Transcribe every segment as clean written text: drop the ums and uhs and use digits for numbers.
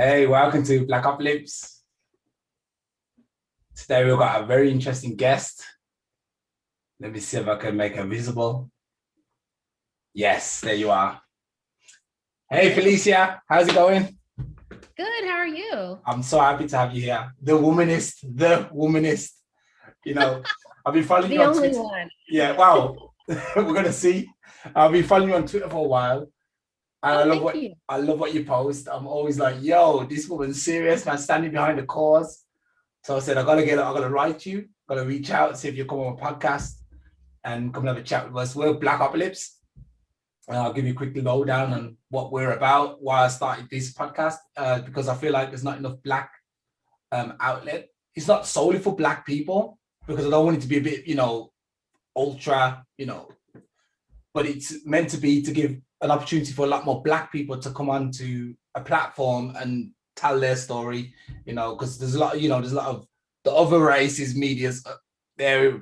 Hey, welcome to Blackopolypse. Today we've got a very interesting guest. Let me see if I can make her visible. Yes, there you are. Hey, Felicia, how's it going? Good, how are you? I'm so happy to have you here. The womanist. You know, I've been following you The on only Twitter. one. Yeah, wow. We're gonna see. I've been following you on Twitter for a while. And Oh, thank you. I love what you post. I'm always like, yo, this woman's serious, man, standing behind the cause. So I said, I gotta write you, gotta reach out, see if you come on a podcast and come and have a chat with us. We're Blackopolypse. And I'll give you a quick lowdown on what we're about, why I started this podcast, because I feel like there's not enough Black outlet. It's not solely for Black people, because I don't want it to be a bit, ultra, but it's meant to be to give an opportunity for a lot more Black people to come onto a platform and tell their story, because there's a lot, there's a lot of the other races, media's, they're,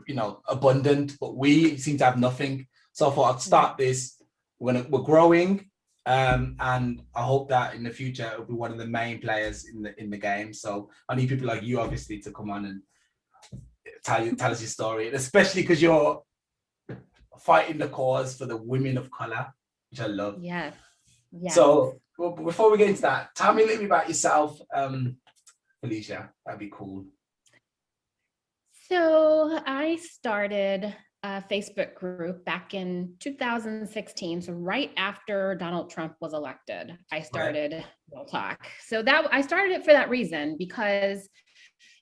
abundant, but we seem to have nothing. So I thought I'd start this. We're growing, and I hope that in the future it'll be one of the main players in the game. So I need people like you, obviously, to come on and tell us your story, and especially because you're fighting the cause for the women of color, which I love. Yes. Yes. So before we get into that, tell me a little bit about yourself, Felicia. That'd be cool. So I started a Facebook group back in 2016. So right after Donald Trump was elected, I started Real Talk. So I started it for that reason, because,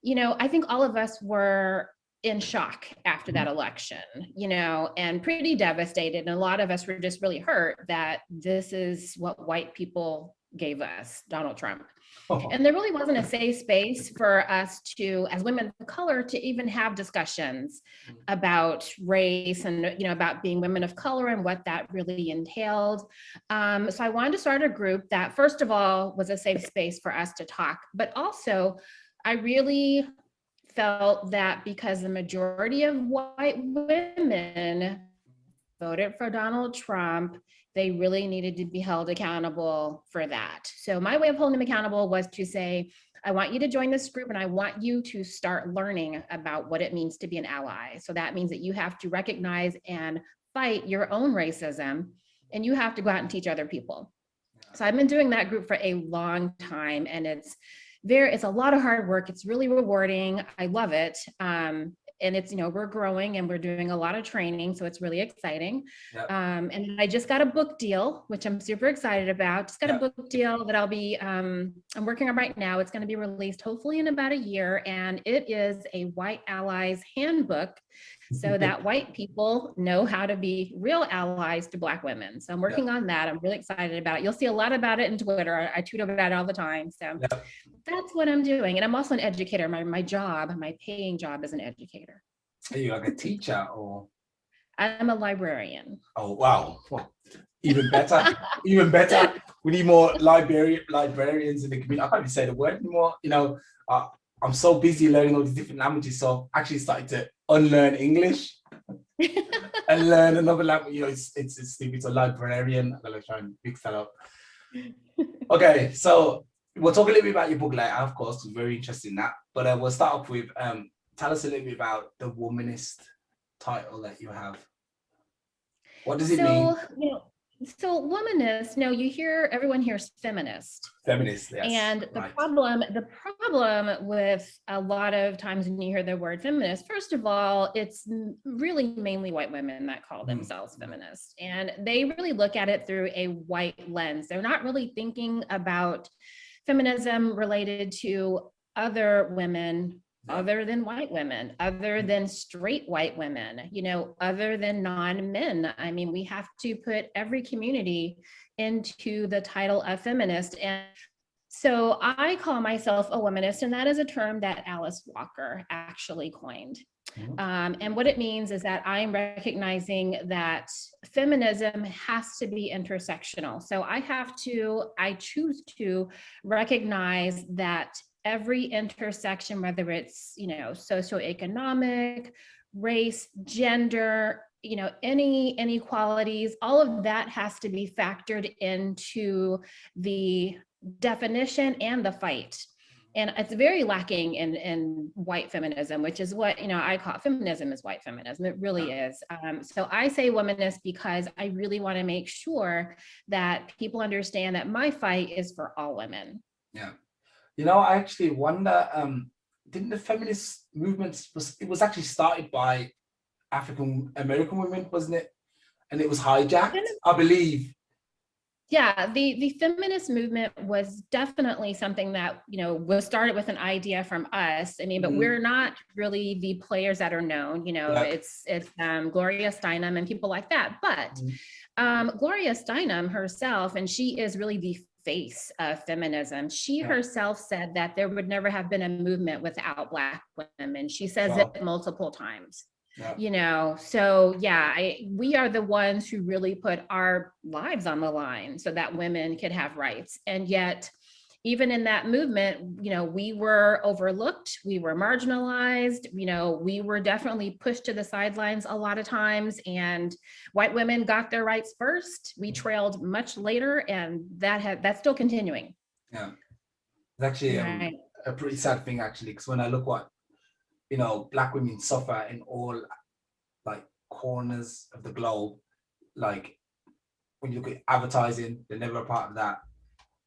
I think all of us were in shock after that election, and pretty devastated. And a lot of us were just really hurt that this is what white people gave us, Donald Trump. And there really wasn't a safe space for us to, as women of color, to even have discussions about race and, about being women of color and what that really entailed. So I wanted to start a group that, first of all, was a safe space for us to talk, but also I really felt that because the majority of white women voted for Donald Trump, they really needed to be held accountable for that. So my way of holding them accountable was to say, I want you to join this group and I want you to start learning about what it means to be an ally. So that means that you have to recognize and fight your own racism, and you have to go out and teach other people. So I've been doing that group for a long time, and it's a lot of hard work. It's really rewarding. I love it. And it's, we're growing and we're doing a lot of training. So it's really exciting. Yep. And I just got a book deal, which I'm super excited about. Just got a book deal that I'll be, I'm working on right now. It's going to be released hopefully in about a year. And it is a White Allies Handbook, so that white people know how to be real allies to Black women. So I'm working on that. I'm really excited about it. You'll see a lot about it in Twitter. I tweet about it all the time. So that's what I'm doing. And I'm also an educator. My paying job is an educator. Are you like a teacher or? I'm a librarian. Oh, wow. Well, even better. Even better. We need more librarians in the community. I can't even say the word anymore. I'm so busy learning all these different languages. So I actually started to unlearn English and learn another language. It's stupid. So librarian. I'm going to try and mix that up. Okay, so we'll talk a little bit about your book later, of course. It's very interesting that. But we'll start off with tell us a little bit about the Womanist title that you have. What does it mean? So womanist, everyone hears feminist. Feminist, yes. And the problem with a lot of times when you hear the word feminist, first of all, it's really mainly white women that call themselves feminists. And they really look at it through a white lens. They're not really thinking about feminism related to other women, other than white women, other than straight white women, other than non-men. I mean, we have to put every community into the title of feminist. And so I call myself a womanist, and that is a term that Alice Walker actually coined. And what it means is that I'm recognizing that feminism has to be intersectional. So I choose to recognize that every intersection, whether it's, socioeconomic, race, gender, any inequalities, all of that has to be factored into the definition and the fight. And it's very lacking in white feminism, which is what, I call feminism is white feminism. It really is. So I say womanist because I really want to make sure that people understand that my fight is for all women. Yeah. I actually wonder, didn't the feminist movement, it was actually started by African American women, wasn't it? And it was hijacked, I believe. Yeah, the feminist movement was definitely something that, was started with an idea from us. I mean, but we're not really the players that are known, it's Gloria Steinem and people like that. But Gloria Steinem herself, and she is really the face of feminism. She herself said that there would never have been a movement without Black women. She says it multiple times. So we are the ones who really put our lives on the line so that women could have rights. And yet, even in that movement, we were overlooked, we were marginalized, we were definitely pushed to the sidelines a lot of times, and white women got their rights first. We trailed much later, and that's still continuing. Yeah, it's actually a pretty sad thing, actually, because when I look what Black women suffer in all like corners of the globe. Like when you look at advertising, they're never a part of that.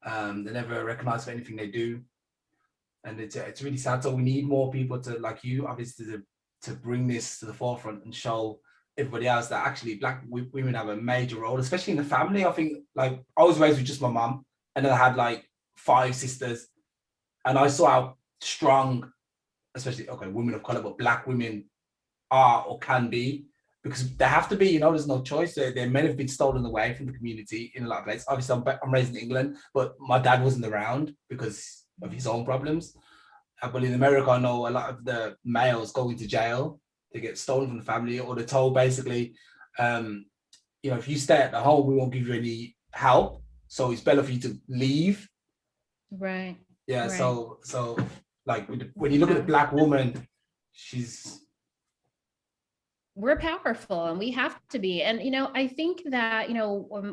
They're never recognized for anything they do, and it's really sad. So we need more people to, like you, obviously, to bring this to the forefront and show everybody else that actually Black women have a major role, especially in the family. I think, like, I was raised with just my mum, and then I had like 5 sisters, and I saw how strong, especially women of color, but Black women are or can be, because they have to be. There's no choice. Their men have been stolen away from the community in a lot of places. Obviously, I'm raised in England, but my dad wasn't around because of his own problems. But in America, I know a lot of the males go into jail. They get stolen from the family, or they're told basically, if you stay at the home, we won't give you any help. So it's better for you to leave. Right. Yeah. Right. So like when you look at the Black woman, we're powerful, and we have to be. And, I think that,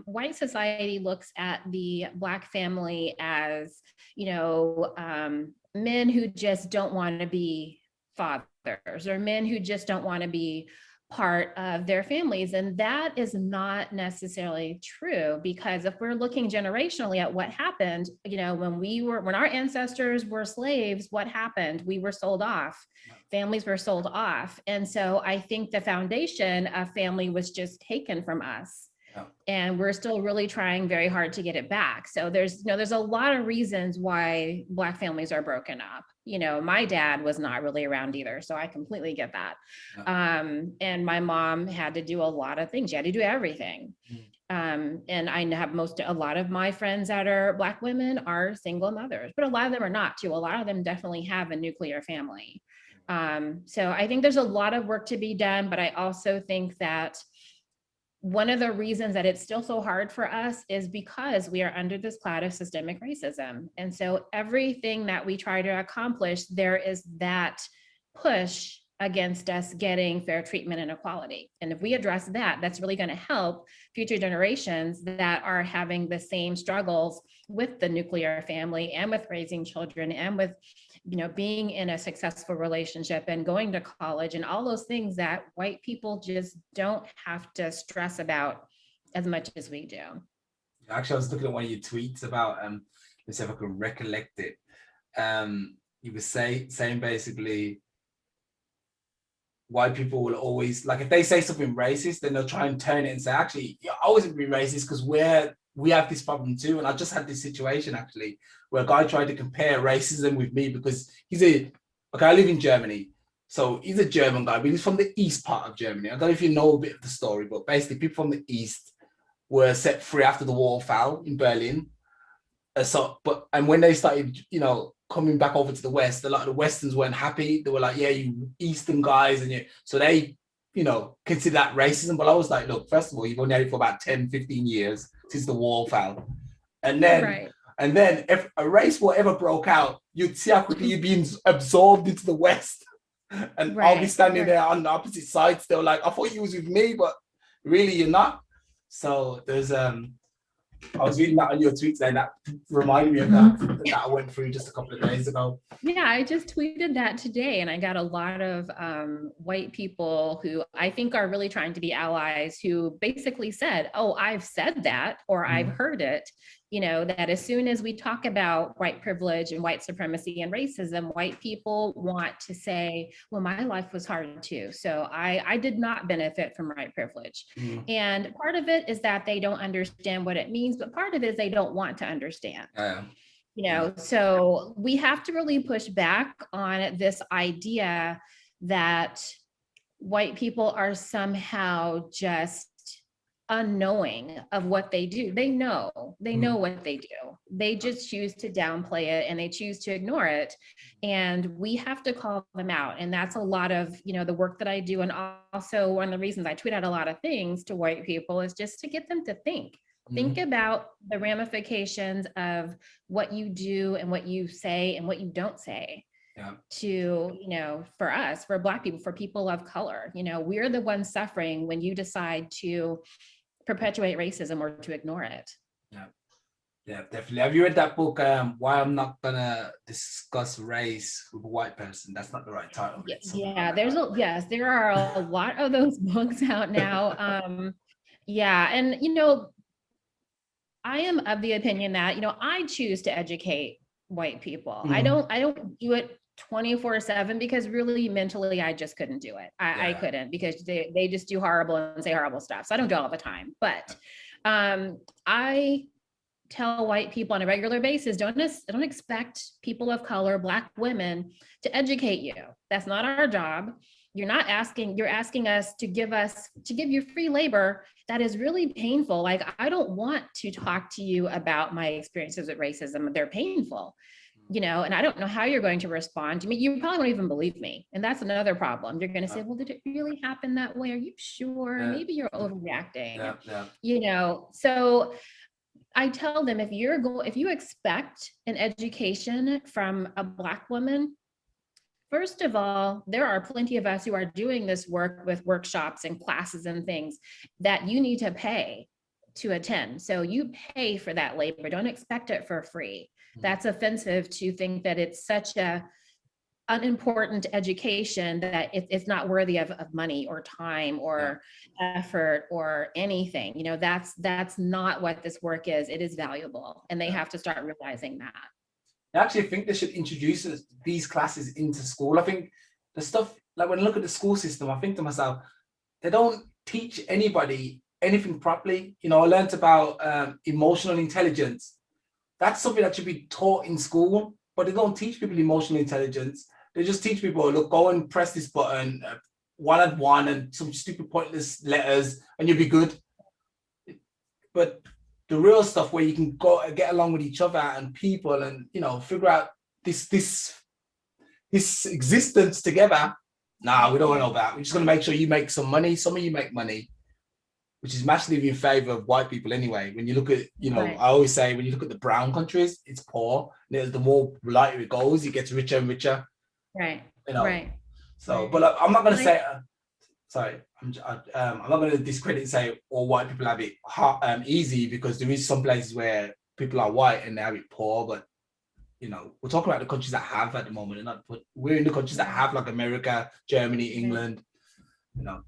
white society looks at the Black family as, men who just don't want to be fathers, or men who just don't want to be part of their families. And that is not necessarily true, because if we're looking generationally at what happened, when our ancestors were slaves, what happened? We were sold off. Families were sold off. And so I think the foundation of family was just taken from us. And we're still really trying very hard to get it back. So there's a lot of reasons why Black families are broken up. My dad was not really around either, so I completely get that. And my mom had to do a lot of things. She had to do everything. And I have a lot of my friends that are Black women are single mothers, but a lot of them are not too. A lot of them definitely have a nuclear family. So I think there's a lot of work to be done, but I also think that one of the reasons that it's still so hard for us is because we are under this cloud of systemic racism. And so everything that we try to accomplish, there is that push against us getting fair treatment and equality. And if we address that, that's really going to help future generations that are having the same struggles with the nuclear family and with raising children and with, being in a successful relationship and going to college and all those things that white people just don't have to stress about as much as we do. Actually, I was looking at one of your tweets about, let's see if I can recollect it. You were saying basically, white people will always, like, if they say something racist, then they'll try and turn it and say, actually, I wasn't being racist because we have this problem too. And I just had this situation actually where a guy tried to compare racism with me because I live in Germany. So he's a German guy, but he's from the east part of Germany. I don't know if you know a bit of the story, but basically people from the east were set free after the wall fell in Berlin. And when they started, coming back over to the West, a lot of the Westerns weren't happy. They were like, yeah, you Eastern guys. So they, consider that racism. But I was like, look, first of all, you've only had it for about 10, 15 years since the wall fell. And then, if a race war ever broke out, you'd see how quickly you'd be absorbed into the West. And I'll be standing there on the opposite side still like, I thought you was with me, but really you're not. So there's, I was reading that on your tweets and that reminded me of that I went through just a couple of days ago. Yeah, I just tweeted that today, and I got a lot of white people who I think are really trying to be allies who basically said, oh, I've said that, or I've heard it, you know, that as soon as we talk about white privilege and white supremacy and racism, white people want to say, well, my life was hard too. So I did not benefit from white privilege. And part of it is that they don't understand what it means, but part of it is they don't want to understand. You know, so we have to really push back on this idea that white people are somehow just unknowing of what they do. They know what they do. They just choose to downplay it and they choose to ignore it. And we have to call them out. And that's a lot of, you know, the work that I do. And also one of the reasons I tweet out a lot of things to white people is just to get them to think. Think about the ramifications of what you do and what you say and what you don't say to, you know, for us, for Black people, for people of color. You know, we're the ones suffering when you decide to perpetuate racism or to ignore it. Yeah, definitely. Have you read that book, Why I'm Not Gonna Discuss Race with a White Person? That's not the right title. Yeah, there are a lot of those books out now. Yeah, and you know, I am of the opinion that, you know, I choose to educate white people. I don't do it 24/7 because really mentally I just couldn't do it. I couldn't, because they just do horrible and say horrible stuff. So I don't do it all the time. But I tell white people on a regular basis, don't expect people of color, Black women, to educate you. That's not our job. You're asking us to give you free labor that is really painful. Like, I don't want to talk to you about my experiences with racism. They're painful, you know, and I don't know how you're going to respond to me. You probably won't even believe me. And that's another problem. You're going to say, well, did it really happen that way? Are you sure? Maybe you're overreacting, you know? So I tell them, if you expect an education from a Black woman, first of all, there are plenty of us who are doing this work with workshops and classes and things that you need to pay to attend. So you pay for that labor. Don't expect it for free. That's offensive to think that it's such a unimportant education that it's not worthy of money or time or effort or anything. You know, that's not what this work is. It is valuable, and they have to start realizing that. I actually think they should introduce these classes into school. I think the stuff, like when I look at the school system, I think to myself, they don't teach anybody anything properly. You know, I learned about emotional intelligence. That's something that should be taught in school, but they don't teach people emotional intelligence. They just teach people, look, go and press this button, 1 and some stupid pointless letters, and you'll be good. But the real stuff where you can go and get along with each other and people and, you know, figure out this existence together. Nah, we don't want all that. We're just going to make sure you make some money. Some of you make money, which is massively in favor of white people anyway. When you look at, you know, I always say, when you look at the brown countries, it's poor. The more lighter it goes, it gets richer and richer. Right. You know. So, but I'm not going to say, sorry, I'm not going to discredit and say all white people have it easy, because there is some places where people are white and they have it poor. But, you know, we're talking about the countries that have at the moment, and not, but we're in the countries that have, like America, Germany, England. You know,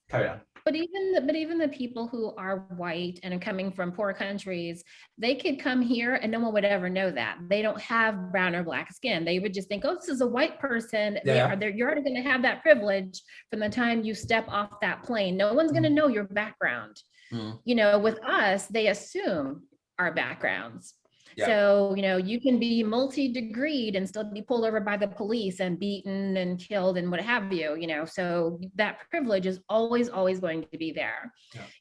carry on. But even the people who are white and are coming from poor countries, they could come here and no one would ever know that. They don't have brown or Black skin. They would just think, oh, this is a white person. You're already going to have that privilege from the time you step off that plane. No one's going to know your background. You know, with us, they assume our backgrounds. So, you know, you can be multi-degreed and still be pulled over by the police and beaten and killed and what have you, you know, so that privilege is always going to be there,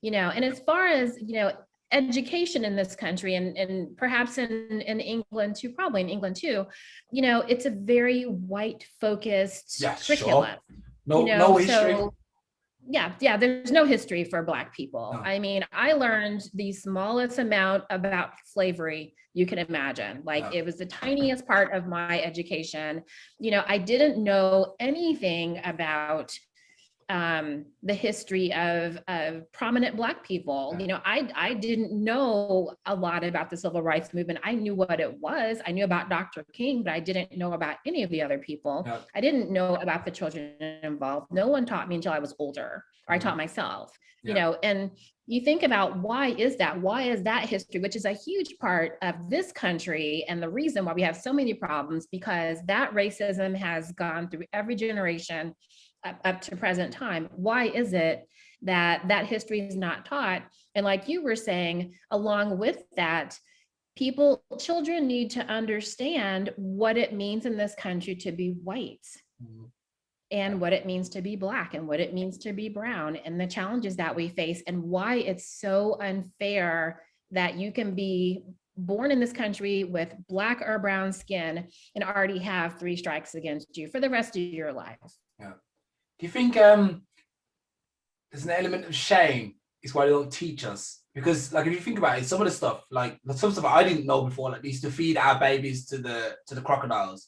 you know. And as far as, you know, education in this country and perhaps in England too, probably in England too, you know, it's a very white focused curriculum. No history. So, yeah, there's no history for Black people. I mean, I learned the smallest amount about slavery you can imagine. Like, it was the tiniest part of my education. You know, I didn't know anything about the history of prominent Black people. You know, I didn't know a lot about the civil rights movement. I knew what it was. I knew about Dr. King, but I didn't know about any of the other people. Yeah. I didn't know about the children involved. No one taught me until I was older, or I taught myself, you know, and you think about why is that? Why is that history, which is a huge part of this country and the reason why we have so many problems, because that racism has gone through every generation up to present time. Why is it that that history is not taught? And like you were saying, along with that, children need to understand what it means in this country to be white, and what it means to be Black, and what it means to be brown, and the challenges that we face, and why it's so unfair that you can be born in this country with Black or brown skin and already have 3 strikes against you for the rest of your life. Yeah. Do you think there's an element of shame is why they don't teach us? Because like if you think about it, some of the stuff, like some stuff I didn't know before, like they used to feed our babies to the crocodiles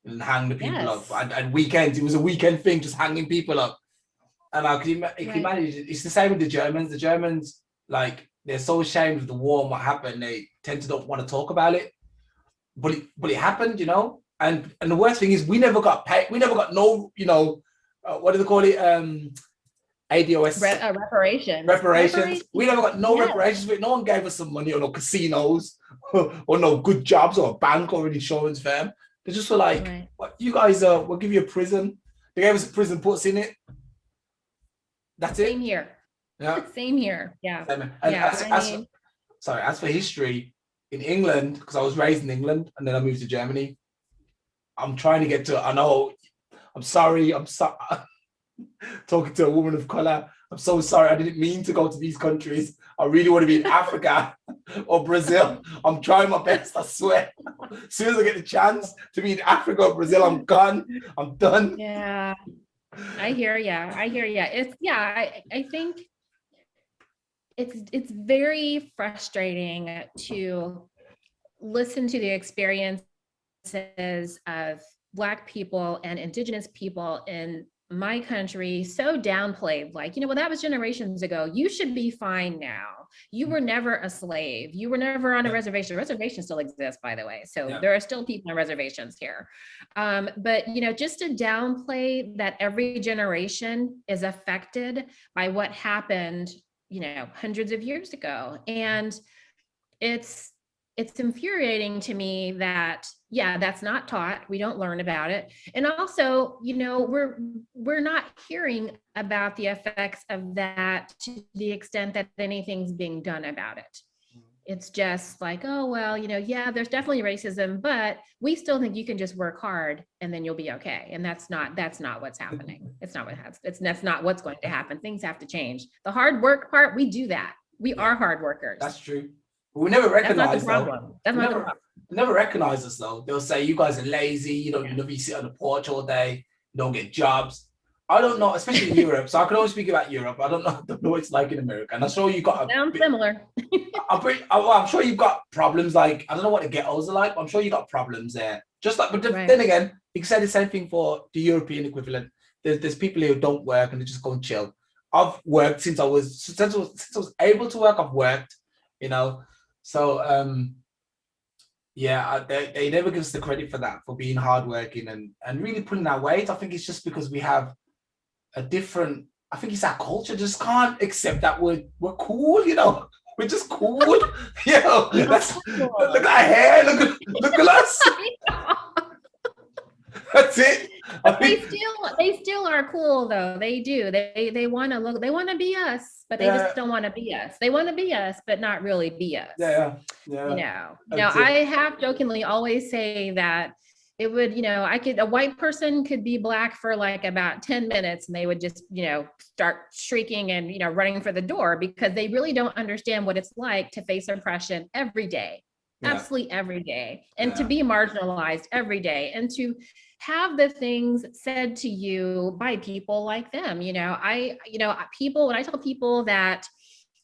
and hang the people up. And weekends, it was a weekend thing, just hanging people up. And like, can you imagine? It's the same with the Germans. The Germans, like, they're so ashamed of the war and what happened, they tend to not want to talk about it. But it happened, you know. And the worst thing is, we never got paid. We never got no, you know, what do they call it? ADOS. Reparations. We never got no reparations. No one gave us some money, or no casinos, or no good jobs, or a bank, or an insurance firm. They just were like, "What you guys? We'll give you a prison." They gave us a prison, put us in it. That's it. Same here. Yeah. Same here. Yeah. And as for history in England, because I was raised in England and then I moved to Germany. I'm trying to get to. I know. I'm sorry. Talking to a woman of color. I'm so sorry. I didn't mean to go to these countries. I really want to be in Africa or Brazil. I'm trying my best, I swear. As soon as I get the chance to be in Africa or Brazil, I'm gone. I'm done. Yeah. I hear ya. It's I think it's very frustrating to listen to the experiences of Black people and Indigenous people in my country so downplayed, like, you know, well, that was generations ago. You should be fine now. You were never a slave. You were never on a reservation. Reservations still exist, by the way. So there are still people on reservations here. But, you know, just to downplay that every generation is affected by what happened, you know, hundreds of years ago. And it's infuriating to me that, that's not taught. We don't learn about it. And also, you know, we're not hearing about the effects of that to the extent that anything's being done about it. It's just like, oh, well, you know, there's definitely racism, but we still think you can just work hard and then you'll be okay. And that's not what's happening. It's not what happens. That's not what's going to happen. Things have to change. The hard work part, we do that. We are hard workers. That's true. We never recognize never recognize us though. They'll say you guys are lazy, you never sit on the porch all day, you don't get jobs. I don't know, especially in Europe. So I can only speak about Europe. I don't know what it's like in America. And I'm sure you got similar. I'm sure you've got problems, like I don't know what the ghettos are like, but I'm sure you got problems there. Just like, but then again, you can say the same thing for the European equivalent. There's people here who don't work and they just go and chill. I've worked since I was able to work. I've worked, you know. So they never give us the credit for that, for being hardworking and really pulling our weight. I think it's just because we have a different. I think it's our culture just can't accept that we're cool. You know, we're just cool. You know, look at our hair. Look at us. That's it. They still are cool though. They do. They want to look. They want to be us, but they just don't want to be us. They want to be us, but not really be us. Yeah. You know, I have jokingly always say that it would, you know, a white person could be Black for like about 10 minutes and they would just, you know, start shrieking and, you know, running for the door because they really don't understand what it's like to face oppression every day. Absolutely every day, and to be marginalized every day, and to have the things said to you by people like them. When I tell people that,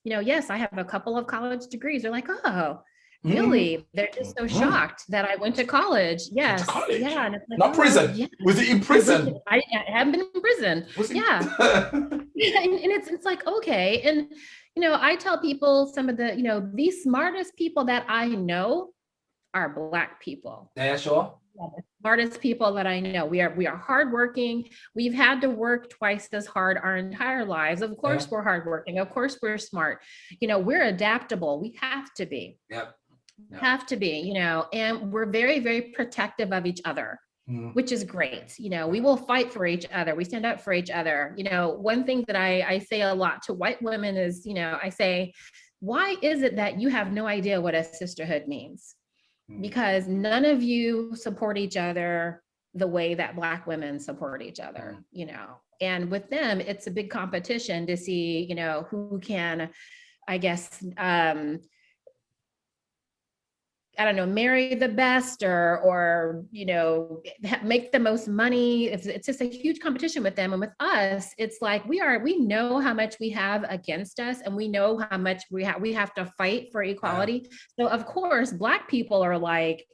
you know, yes, I have a couple of college degrees, they're like, oh, Really? They're just so shocked that I went to college. Yes. To college? Yeah. And it's like, Not oh, prison. yeah. Was it in prison? I haven't been in prison. Was it? Yeah. Yeah, and it's like, okay. And, I tell people some of the, the smartest people that I know are Black people. Yeah, sure. The smartest people that I know. We are hardworking. We've had to work twice as hard our entire lives. Of course, we're hardworking. Of course, we're smart. We're adaptable. We have to be. Yep. Have to be, and we're very, very protective of each other. Which is great. We will fight for each other. We stand up for each other. One thing that I say a lot to white women is, I say, why is it that you have no idea what a sisterhood means? Because none of you support each other the way that Black women support each other, and with them, it's a big competition to see, who can, I guess, I don't know, marry the best or make the most money. It's just a huge competition with them. And with us, it's like we know how much we have against us, and we know how much we have to fight for equality. So of course, Black people are like,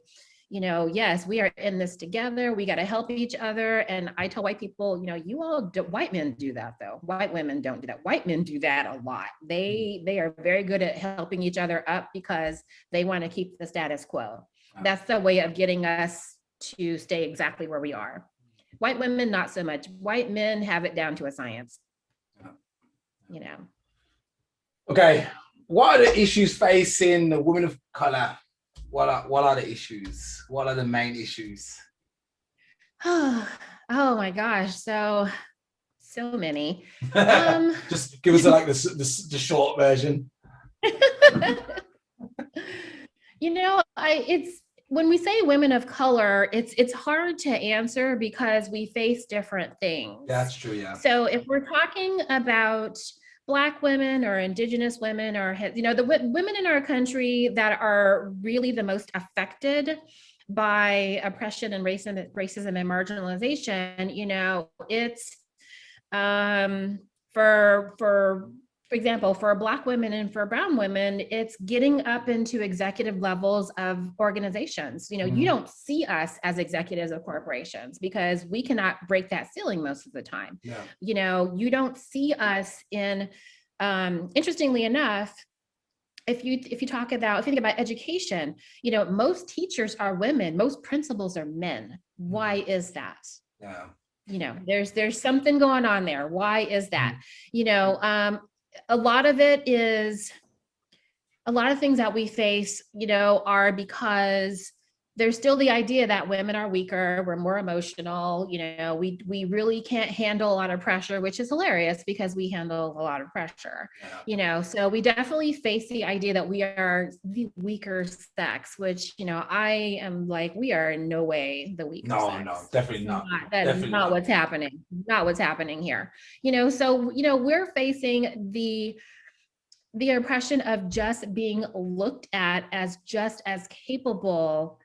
yes, we are in this together. We got to help each other. And I tell white people, white men do that though. White women don't do that. White men do that a lot. They are very good at helping each other up because they want to keep the status quo. That's the way of getting us to stay exactly where we are. White women, not so much. White men have it down to a science. Okay. What are the issues facing the women of color? What are the issues? What are the main issues? Oh my gosh, so many. Just give us like the short version. It's when we say women of color, it's hard to answer because we face different things. That's true, yeah. So if we're talking about Black women or Indigenous women or, the women in our country that are really the most affected by oppression and racism and marginalization, it's for example, for Black women and for brown women, it's getting up into executive levels of organizations. You don't see us as executives of corporations because we cannot break that ceiling most of the time. Yeah. You don't see us in, interestingly enough, if you think about education, most teachers are women, most principals are men. Why is that? Yeah. There's something going on there. Why is that? A lot of it is, a lot of things that we face, are because there's still the idea that women are weaker, we're more emotional, we really can't handle a lot of pressure, which is hilarious because we handle a lot of pressure, so we definitely face the idea that we are the weaker sex, which, I am like, we are in no way the weaker sex. No, definitely not. That is not what's happening. Not what's happening here. So, we're facing the oppression of just being looked at as just as capable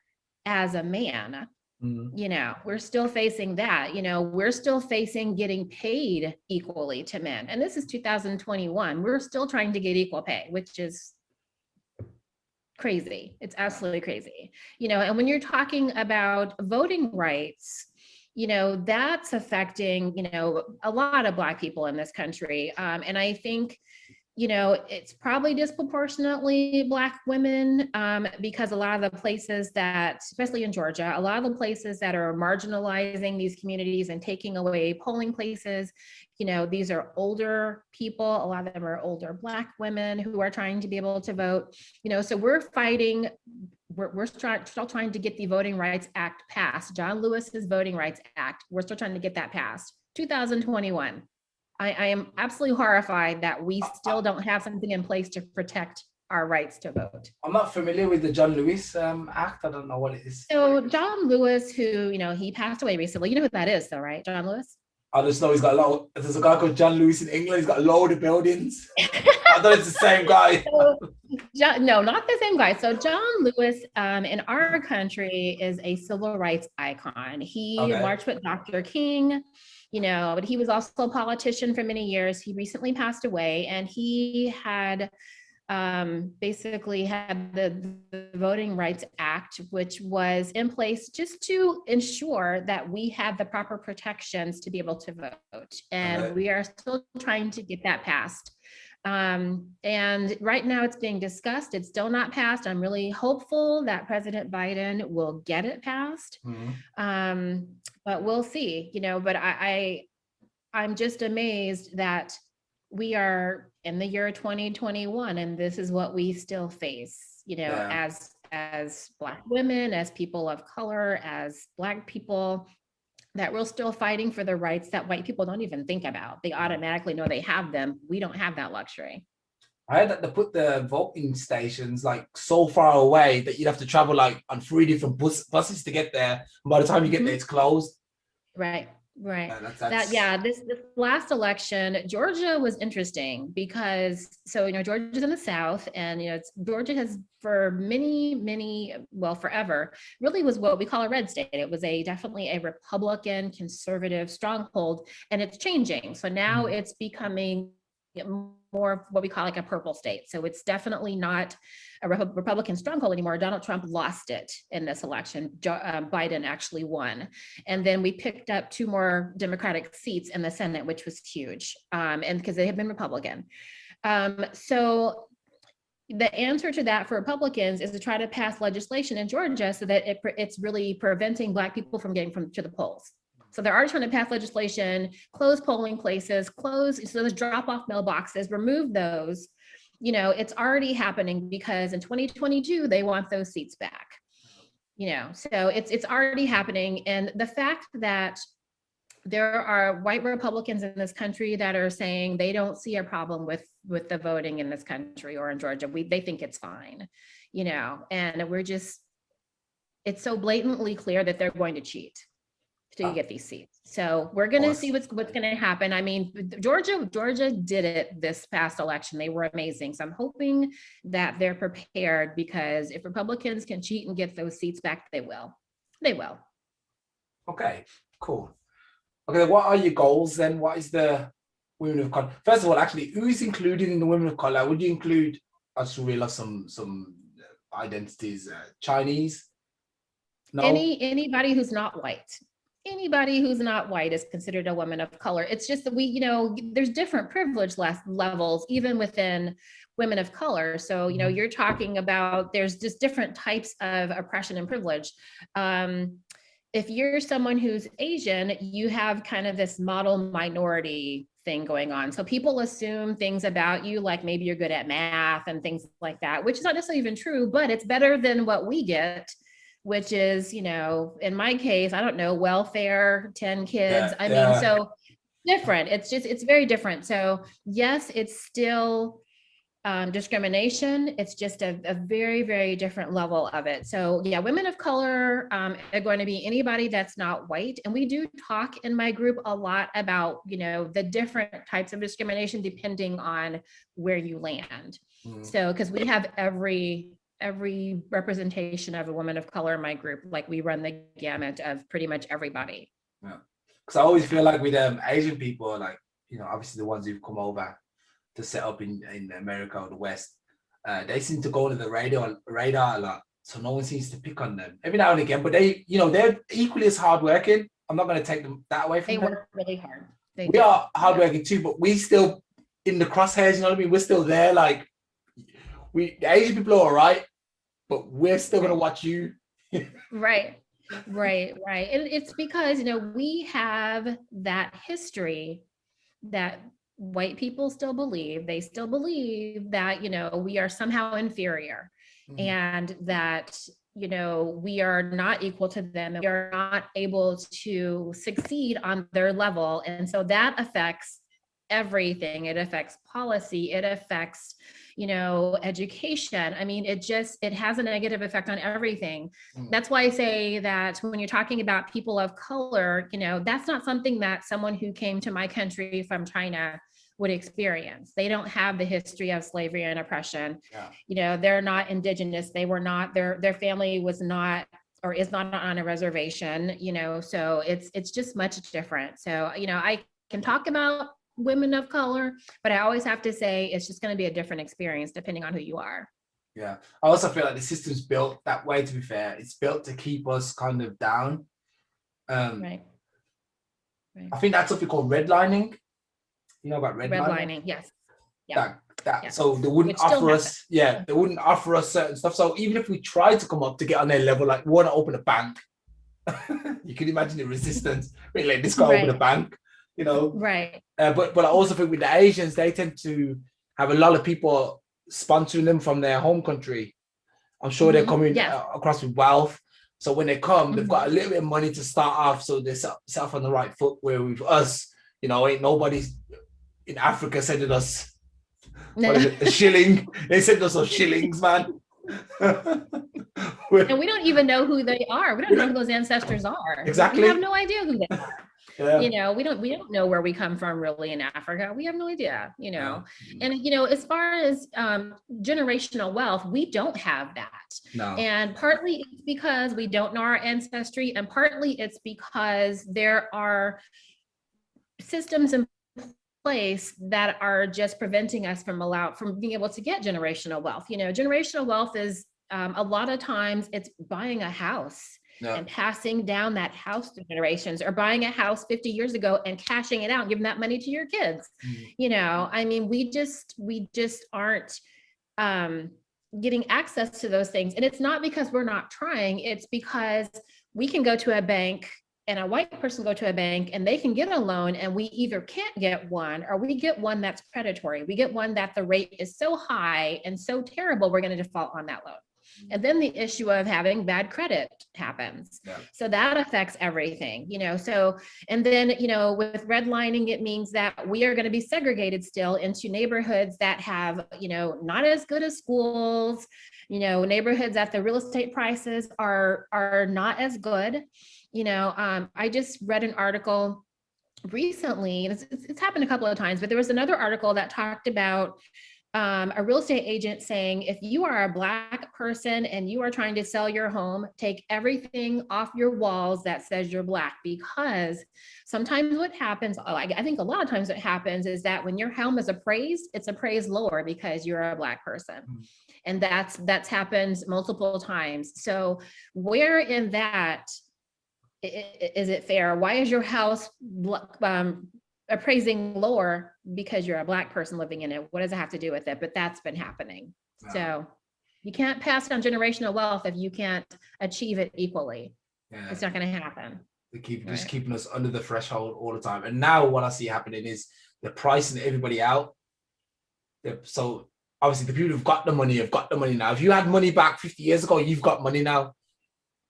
as a man. We're still facing that. We're still facing getting paid equally to men. And this is 2021. We're still trying to get equal pay, which is crazy. It's absolutely crazy. And when you're talking about voting rights, that's affecting, a lot of Black people in this country. And I think, it's probably disproportionately Black women because a lot of the places that, especially in Georgia, a lot of the places that are marginalizing these communities and taking away polling places, these are older people. A lot of them are older Black women who are trying to be able to vote. So we're fighting. We're still trying to get the Voting Rights Act passed. John Lewis's Voting Rights Act. We're still trying to get that passed. 2021. I am absolutely horrified that we still don't have something in place to protect our rights to vote. I'm not familiar with the John Lewis Act. I don't know what it is. So John Lewis, who, he passed away recently. You know who that is though, right? John Lewis? I just know he's got a lot. There's a guy called John Lewis in England. He's got a load of buildings. I thought it's the same guy. No, not the same guy. So John Lewis in our country is a civil rights icon. He marched with Dr. King. But he was also a politician for many years. He recently passed away, and he had basically had the Voting Rights Act, which was in place just to ensure that we had the proper protections to be able to vote. And we are still trying to get that passed. And right now it's being discussed. It's still not passed. I'm really hopeful that President Biden will get it passed. But we'll see, but I'm just amazed that we are in the year 2021 and this is what we still face, as Black women, as people of color, as Black people, that we're still fighting for the rights that white people don't even think about. They automatically know they have them. We don't have that luxury. I heard that they put the voting stations like so far away that you'd have to travel like on 3 different buses to get there. And by the time you get there, it's closed. Right. That's... This last election, Georgia was interesting because Georgia's in the South, and Georgia has for forever really was what we call a red state. It was definitely a Republican conservative stronghold, and it's changing. So now it's becoming more of what we call like a purple state. So it's definitely not a Republican stronghold anymore. Donald Trump lost it in this election. Biden actually won. And then we picked up 2 more Democratic seats in the Senate, which was huge. And because they have been Republican. So the answer to that for Republicans is to try to pass legislation in Georgia so that it's really preventing Black people from getting to the polls. So they're already trying to pass legislation, close polling places, so those drop-off mailboxes, remove those. It's already happening because in 2022, they want those seats back. So it's already happening. And the fact that there are white Republicans in this country that are saying they don't see a problem with the voting in this country or in Georgia. They think it's fine, and it's so blatantly clear that they're going to cheat to get these seats. So we're going to see what's going to happen. I mean, Georgia did it this past election. They were amazing. So I'm hoping that they're prepared, because if Republicans can cheat and get those seats back, they will. Okay, cool. Okay, what are your goals then? What is the women of color? First of all, actually, who is included in the women of color? Would you include, I just realized some identities, Chinese? No? Anybody who's not white. Anybody who's not white is considered a woman of color. It's just that there's different privilege levels even within women of color. So, you're talking about, there's just different types of oppression and privilege. If you're someone who's Asian, you have kind of this model minority thing going on. So people assume things about you, like maybe you're good at math and things like that, which is not necessarily even true, but it's better than what we get, which is, in my case, I don't know, welfare, 10 kids. I mean, so different. It's very different. So yes, it's still discrimination. It's just a very, very different level of it. So yeah, women of color are going to be anybody that's not white. And we do talk in my group a lot about, the different types of discrimination depending on where you land. So, because we have every representation of a woman of color in my group, like we run the gamut of pretty much everybody. Yeah, because I always feel like with Asian people, like, obviously the ones who've come over to set up in America or the West, they seem to go under the radar a lot, so no one seems to pick on them every now and again. But they're equally as hardworking. I'm not going to take them that away from them. They work really hard. We are hardworking too, but we still in the crosshairs. You know what I mean? We're still there. Like, the Asian people are all right, but we're still going to watch you. Right. And it's because, we have that history that white people still believe. They still believe that, we are somehow inferior, and that, we are not equal to them, and we are not able to succeed on their level. And so that affects everything. It affects policy. It affects, education. I mean, it has a negative effect on everything. That's why I say that when you're talking about people of color, that's not something that someone who came to my country from China would experience. They don't have the history of slavery and oppression. They're not indigenous. They were not, their family was not, or is not on a reservation, so it's just much different. So, I can talk about women of color, but I always have to say it's just going to be a different experience depending on who you are. Yeah. I also feel like the system's built that way, to be fair. It's built to keep us kind of down. Right. I think that's something called redlining. You know about redlining? Redlining, yes. Yeah. That so they wouldn't offer us, they wouldn't offer us certain stuff. So even if we tried to come up to get on their level, like we want to open a bank, you can imagine the resistance. Wait, like this guy open a bank, you know? Right. But I also think with the Asians, they tend to have a lot of people sponsoring them from their home country. I'm sure they're coming across with wealth. So when they come, they've got a little bit of money to start off, so they're set off on the right foot. Where with us, you know, ain't nobody's in Africa sending us a shilling. They send us those shillings, man. And we don't even know who they are. We don't know who those ancestors are. Exactly. We have no idea who they are. Yeah. You know, we don't know where we come from really in Africa. We have no idea, you know. And, you know, as far as generational wealth, we don't have that. No. And partly it's because we don't know our ancestry, and partly it's because there are systems in place that are just preventing us from being able to get generational wealth. You know, generational wealth is a lot of times it's buying a house. And passing down that house to generations, or buying a house 50 years ago and cashing it out and giving that money to your kids. You know, I mean, we just aren't getting access to those things. And it's not because we're not trying, it's because we can go to a bank, and a white person go to a bank and they can get a loan, and we either can't get one, or we get one that's predatory. We get one that the rate is so high and so terrible, we're going to default on that loan. And then the issue of having bad credit happens. So that affects everything, you know. So, and then, you know, with redlining, it means that we are going to be segregated still into neighborhoods that have, you know, not as good as schools, you know, neighborhoods that the real estate prices are not as good. You know, I just read an article recently, it's happened a couple of times, but there was another article that talked about a real estate agent saying, if you are a Black person and you are trying to sell your home, take everything off your walls that says you're Black, because sometimes what happens, I think a lot of times what happens is that when your home is appraised, it's appraised lower because you're a Black person. And that's happened multiple times. So where in that is it fair? Why is your house appraising lower because you're a Black person living in it? What does it have to do with it? But that's been happening. So you can't pass down generational wealth if you can't achieve it equally. It's not going to happen. They just keeping us under the threshold all the time. And now what I see happening is they're pricing everybody out. So obviously the people who've got the money have got the money now. If you had money back 50 years ago, you've got money now.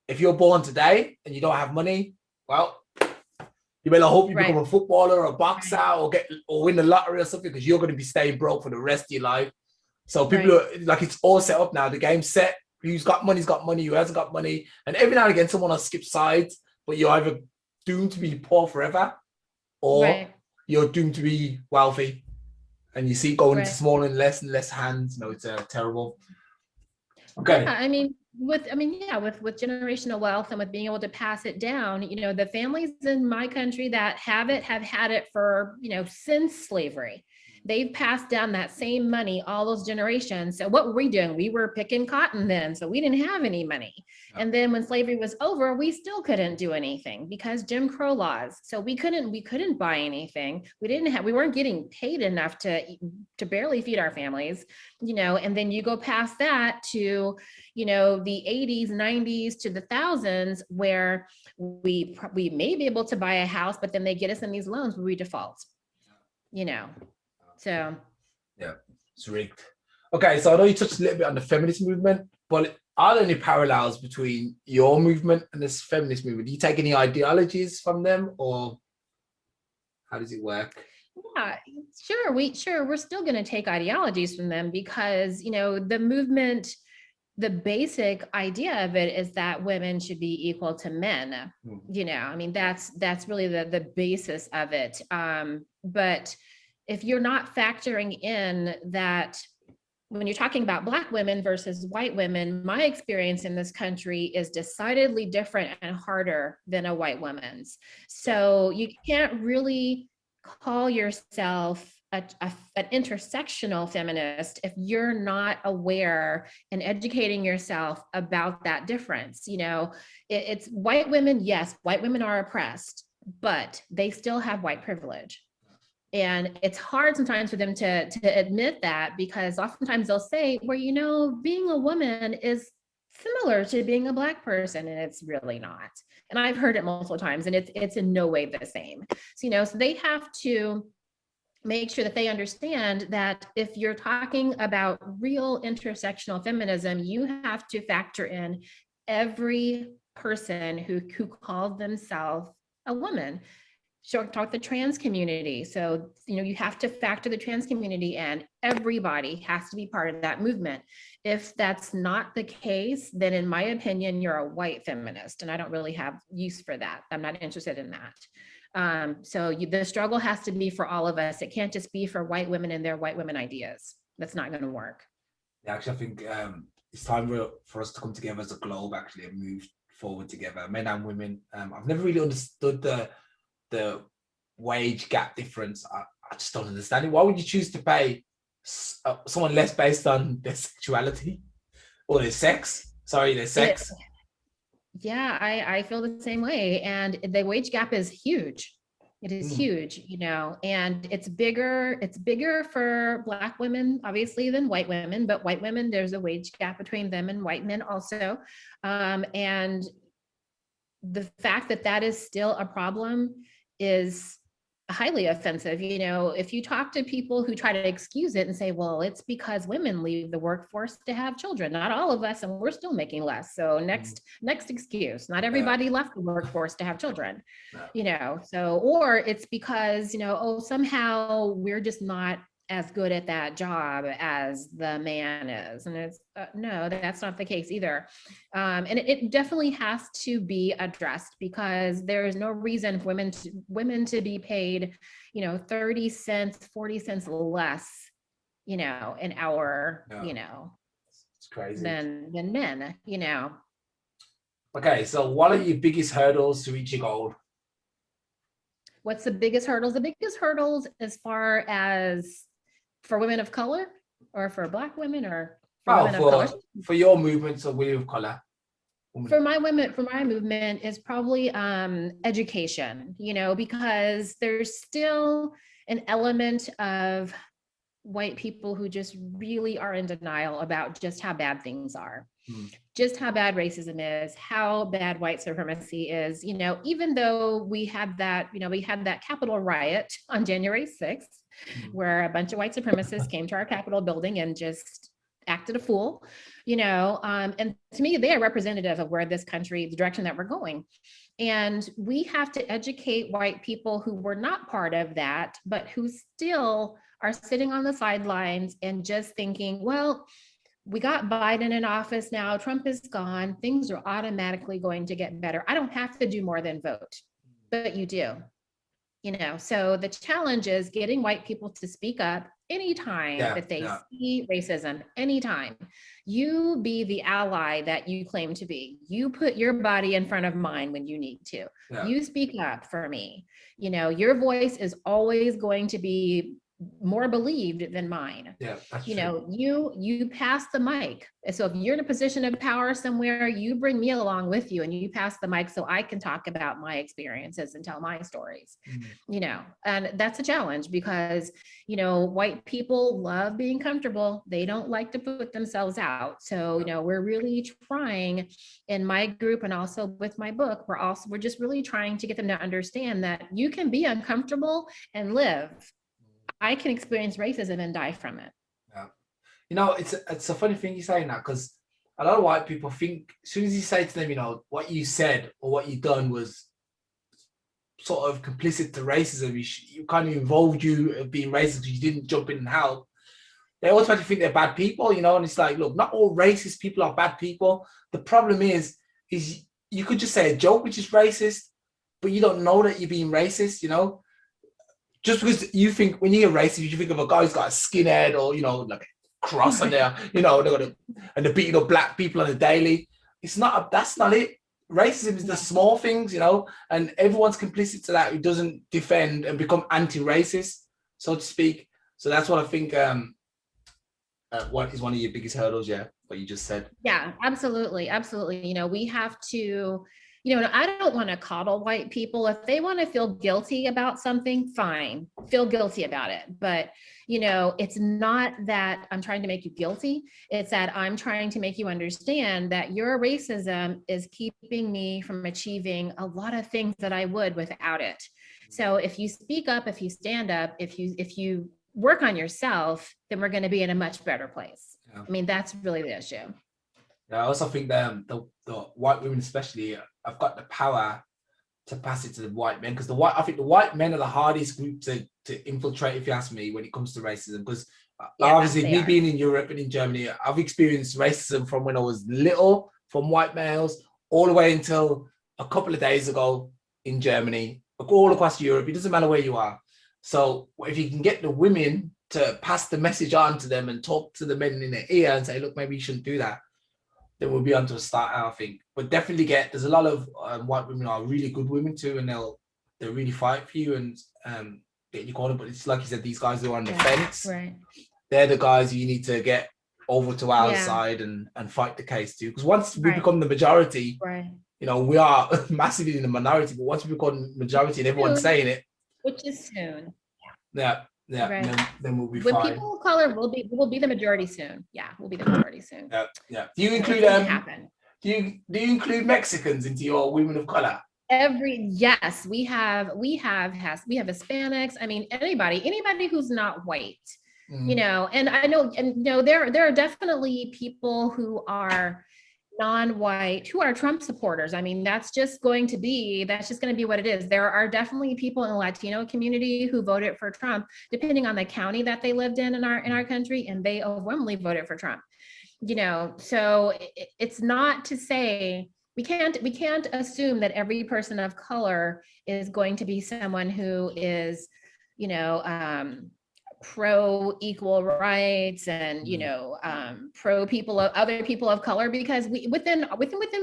If you're born today and you don't have money, well, you better hope you become a footballer or a boxer or win the lottery or something, because you're going to be staying broke for the rest of your life. So people are like, it's all set up now. The game's set. Who's got money's got money. Who hasn't got money? And every now and again, someone will skip sides, but you're either doomed to be poor forever, or you're doomed to be wealthy. And you see it going into smaller and less hands. No, it's terrible. Okay. Yeah, I mean, with generational wealth and with being able to pass it down, you know, the families in my country that have had it for, you know, since slavery. They've passed down that same money all those generations. So what were we doing? We were picking cotton then, so we didn't have any money. And then when slavery was over, we still couldn't do anything because Jim Crow laws. So we couldn't buy anything. We weren't getting paid enough to barely feed our families, you know. And then you go past that to, you know, the 80s, 90s to the thousands, where we may be able to buy a house, but then they get us in these loans where we default, you know. So yeah, it's rigged. Okay, so I know you touched a little bit on the feminist movement, but are there any parallels between your movement and this feminist movement? Do you take any ideologies from them, or how does it work? Yeah, sure. We're still going to take ideologies from them, because, you know, the movement, the basic idea of it is that women should be equal to men. You know, I mean, that's really the basis of it. But if you're not factoring in that, when you're talking about Black women versus white women, my experience in this country is decidedly different and harder than a white woman's. So you can't really call yourself an intersectional feminist if you're not aware and educating yourself about that difference. You know, it's white women. Yes, white women are oppressed, but they still have white privilege. And it's hard sometimes for them to admit that, because oftentimes they'll say, well, you know, being a woman is similar to being a Black person, and it's really not. And I've heard it multiple times, and it's in no way the same. So, you know, so they have to make sure that they understand that if you're talking about real intersectional feminism, you have to factor in every person who calls themselves a woman. Talk the trans community. So, you know, you have to factor the trans community in. Everybody has to be part of that movement. If that's not the case, then in my opinion, you're a white feminist, and I don't really have use for that. I'm not interested in that. So the struggle has to be for all of us. It can't just be for white women and their white women ideas. That's not going to work. Yeah, actually, I think it's time for us to come together as a globe, actually, and move forward together, men and women. I've never really understood the wage gap difference. I just don't understand it. Why would you choose to pay someone less based on their sexuality or their sex? Sorry, their sex. Yeah, I feel the same way. And the wage gap is huge. It is huge, you know, and it's bigger for Black women, obviously, than white women, but white women, there's a wage gap between them and white men also. And the fact that that is still a problem is highly offensive. You know, if you talk to people who try to excuse it and say, well, it's because women leave the workforce to have children, not all of us, and we're still making less. So next excuse, not everybody left the workforce to have children, you know, so, or it's because, you know, oh, somehow we're just not as good at that job as the man is. And it's no, that's not the case either. And it definitely has to be addressed, because there is no reason for women to be paid, you know, 30 cents, 40 cents less, you know, an hour, you know, it's crazy, than men, you know. Okay, so what are your biggest hurdles to reach your goal? What's the biggest hurdles? The biggest hurdles as far as for women of color, or for Black women, or for women of color? For your movement, so women of color. For my movement is probably education, you know, because there's still an element of white people who just really are in denial about just how bad things are, just how bad racism is, how bad white supremacy is. You know, even though we had that Capitol riot on January 6th, where a bunch of white supremacists came to our Capitol building and just acted a fool, you know, and to me, they are representative of where this country, the direction that we're going. And we have to educate white people who were not part of that, but who still are sitting on the sidelines and just thinking, well, we got Biden in office now, Trump is gone, things are automatically going to get better. I don't have to do more than vote, but you do. You know, so the challenge is getting white people to speak up anytime that they see racism, anytime. You be the ally that you claim to be. You put your body in front of mine when you need to. You speak up for me. You know, your voice is always going to be more believed than mine. You know, you pass the mic. So if you're in a position of power somewhere, you bring me along with you and you pass the mic so I can talk about my experiences and tell my stories. You know, and that's a challenge because, you know, white people love being comfortable. They don't like to put themselves out. So, you know, we're really trying in my group and also with my book, we're just really trying to get them to understand that you can be uncomfortable and live. I can experience racism and die from it. You know, it's a funny thing you're saying that, because a lot of white people think as soon as you say to them, you know, what you said or what you done was sort of complicit to racism, you kind of involved you being racist because you didn't jump in and help, they automatically think they're bad people, you know. And it's like, look, not all racist people are bad people. The problem is you could just say a joke which is racist, but you don't know that you're being racist, you know. Just because you think, when you're racist, you think of a guy who's got a skinhead or, you know, like a cross on there, you know, they're beating up black people on the daily. That's not it. racism is the small things, you know, and everyone's complicit to that who doesn't defend and become anti-racist, so to speak. So that's what I think. What is one of your biggest hurdles? Yeah, what you just said. Yeah, absolutely. Absolutely. You know, we have to, I don't want to coddle white people. If they want to feel guilty about something, fine, feel guilty about it. But, it's not that I'm trying to make you guilty. It's that I'm trying to make you understand that your racism is keeping me from achieving a lot of things that I would without it. So if you speak up, if you stand up, if you work on yourself, then we're going to be in a much better place. Yeah. I mean, that's really the issue. Yeah, I also think the white women especially have got the power to pass it to the white men, because I think the white men are the hardest group to infiltrate, if you ask me, when it comes to racism. Because obviously me being in Europe and in Germany, I've experienced racism from when I was little, from white males, all the way until a couple of days ago in Germany, all across Europe. It doesn't matter where you are. So if you can get the women to pass the message on to them and talk to the men in their ear and say, look, maybe you shouldn't do that, then we'll be onto a start, I think. But definitely there's a lot of white women are really good women too, and they'll really fight for you and get you corner. But it's like you said, these guys who are on the fence, right? They're the guys you need to get over to our side and fight the case too. Because once we become the majority, we are massively in the minority, but once we become majority and everyone's saying it, which is soon. Yeah. Right. Then we'll be when fine. People of color will be the majority soon. Yeah, we'll be the majority soon. Yeah. Do you include Do you include Mexicans into your women of color? Yes, we have Hispanics. I mean, anybody who's not white. And I know, there are definitely people who are non-white who are Trump supporters. I mean, that's just going to be what it is. There are definitely people in the Latino community who voted for Trump, depending on the county that they lived in our country, and they overwhelmingly voted for Trump. So it's not to say we can't assume that every person of color is going to be someone who is, pro equal rights and pro other people of color, because within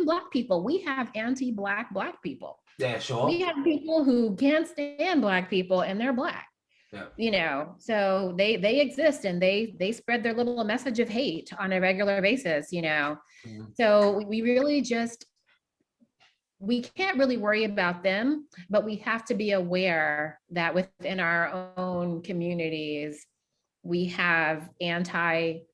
Black people we have anti-Black people. Yeah, sure. We have people who can't stand Black people and they're Black. So they exist, and they spread their little message of hate on a regular basis. So we really we can't really worry about them, but we have to be aware that within our own communities, we have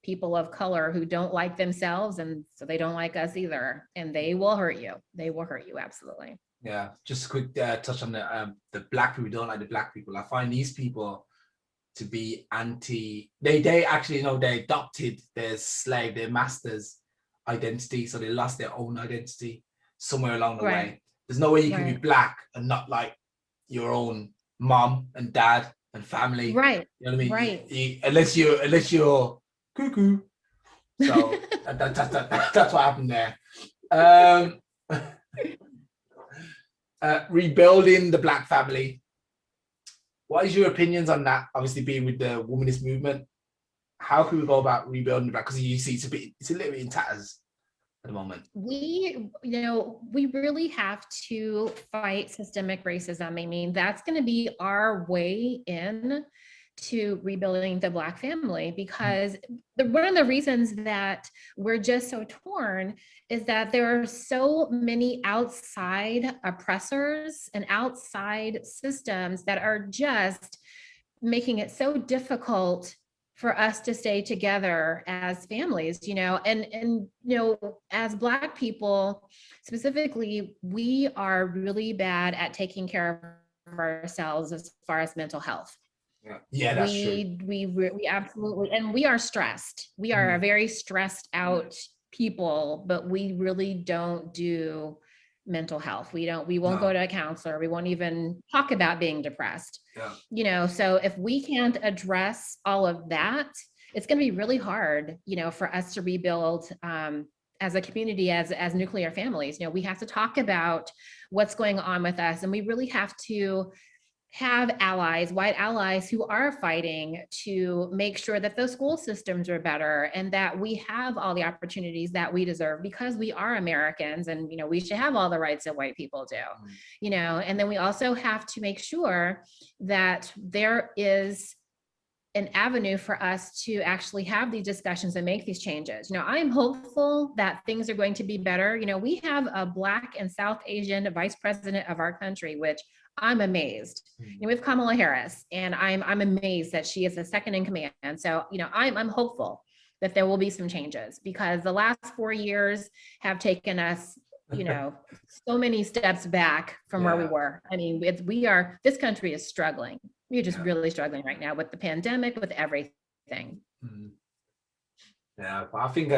people of color who don't like themselves, and so they don't like us either, and they will hurt you. They will hurt you, absolutely. Yeah, just a quick touch on the Black people who don't like the Black people. I find these people to be they actually they adopted their master's identity, so they lost their own identity somewhere along the way. There's no way you can be Black and not like your own mom and dad and family. Right. You know what I mean? Right. Unless you're cuckoo. So that's what happened there. Rebuilding the Black family. What is your opinions on that? Obviously, being with the Womanist movement, how can we go about rebuilding the Black? Because you see, it's a little bit in tatters at the moment. We really have to fight systemic racism. I mean, that's going to be our way in to rebuilding the Black family, because one of the reasons that we're just so torn is that there are so many outside oppressors and outside systems that are just making it so difficult for us to stay together as families, and as Black people specifically, we are really bad at taking care of ourselves as far as mental health. Yeah, that's true. We absolutely, and we are stressed. We are a very stressed out people, but we really don't do mental health. We won't go to a counselor. We won't even talk about being depressed. So if we can't address all of that, it's going to be really hard, for us to rebuild as a community, as nuclear families. We have to talk about what's going on with us, and we really have to have allies, white allies who are fighting to make sure that those school systems are better and that we have all the opportunities that we deserve because we are Americans and, we should have all the rights that white people do, and then we also have to make sure that there is an avenue for us to actually have these discussions and make these changes. I'm hopeful that things are going to be better. We have a Black and South Asian vice president of our country, which I'm amazed. We have Kamala Harris, and I'm amazed that she is the second in command. So, I'm hopeful that there will be some changes because the last 4 years have taken us, so many steps back from where we were. I mean, this country is struggling. We're just really struggling right now with the pandemic, with everything. Yeah, but I think